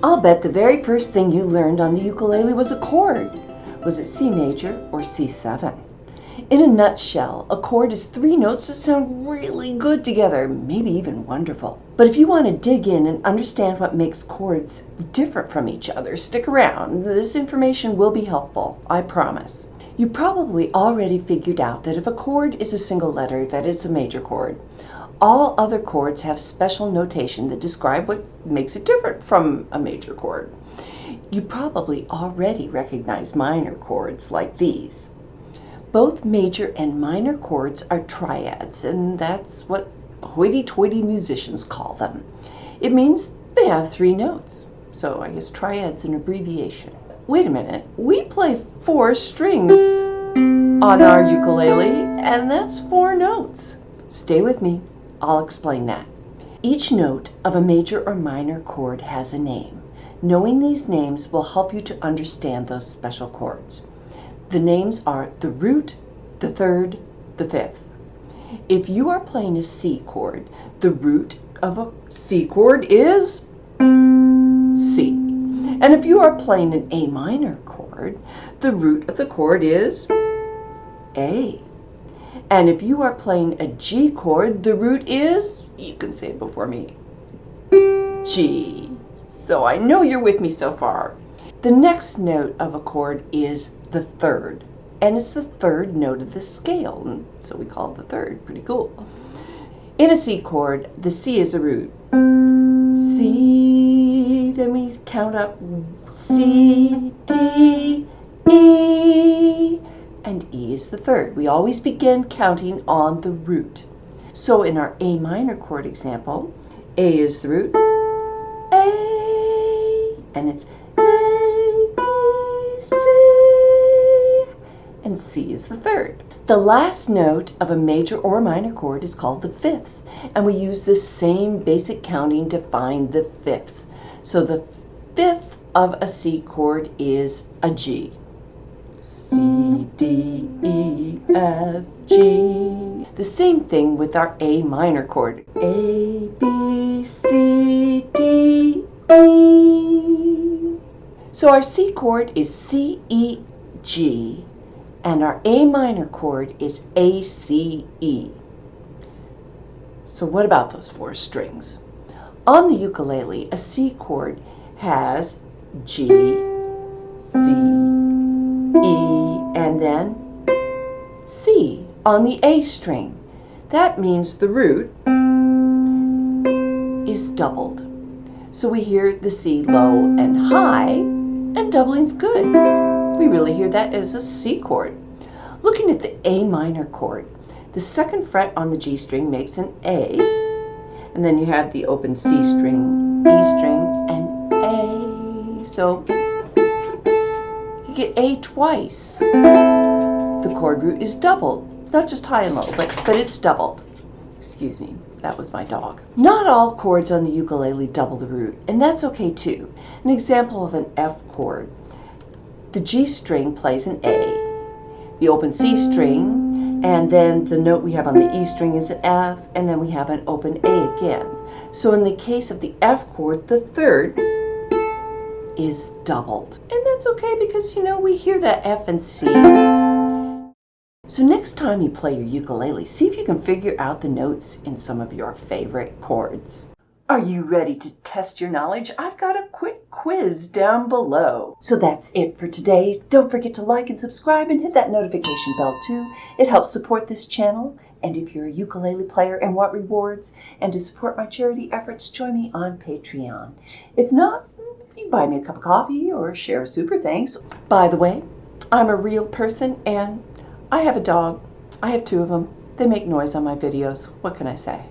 I'll bet the very first thing you learned on the ukulele was a chord. Was it C major or C7? In a nutshell, a chord is 3 notes that sound really good together, maybe even wonderful. But if you want to dig in and understand what makes chords different from each other, stick around. This information will be helpful, I promise. You probably already figured out that if a chord is a single letter, that it's a major chord. All other chords have special notation that describe what makes it different from a major chord. You probably already recognize minor chords like these. Both major and minor chords are triads, and that's what hoity-toity musicians call them. It means they have 3 notes, so I guess triad's an abbreviation. Wait a minute, we play 4 strings on our ukulele, and that's 4 notes. Stay with me, I'll explain that. Each note of a major or minor chord has a name. Knowing these names will help you to understand those special chords. The names are the root, the third, the fifth. If you are playing a C chord, the root of a C chord is C. And if you are playing an A minor chord, the root of the chord is A. And if you are playing a G chord, the root is, you can say it before me, G. So I know you're with me so far. The next note of a chord is the third, and it's the third note of the scale, so we call it the third. Pretty cool. In a C chord, the C is the root. C, then we count up C, D, E, and E is the third. We always begin counting on the root. So in our A minor chord example, A is the root, A, and it's A, B, C, and C is the third. The last note of a major or minor chord is called the fifth, and we use the same basic counting to find the fifth. So the fifth of a C chord is a G. C, D, E, F, G. The same thing with our A minor chord. A, B, C, D, E. So our C chord is C, E, G, and our A minor chord is A, C, E. So what about those 4 strings? On the ukulele, a C chord has G, C, E, and then C on the A string. That means the root is doubled. So we hear the C low and high, and doubling's good. We really hear that as a C chord. Looking at the A minor chord, the 2nd fret on the G string makes an A, and then you have the open C string, E string, and A. So you get A twice. The chord root is doubled, not just high and low, but it's doubled. Excuse me, that was my dog. Not all chords on the ukulele double the root, and that's okay too. An example of an F chord. The G string plays an A, the open C string, and then the note we have on the E string is an F, and then we have an open A again. So in the case of the F chord, the third is doubled. And that's okay because, we hear that F and C. So next time you play your ukulele, see if you can figure out the notes in some of your favorite chords. Are you ready to test your knowledge? I've got a quick quiz down below. So that's it for today. Don't forget to like and subscribe and hit that notification bell too. It helps support this channel. And if you're a ukulele player and want rewards and to support my charity efforts, join me on Patreon. If not, you can buy me a cup of coffee or share a super thanks. By the way, I'm a real person and I have a dog. I have 2 of them. They make noise on my videos. What can I say?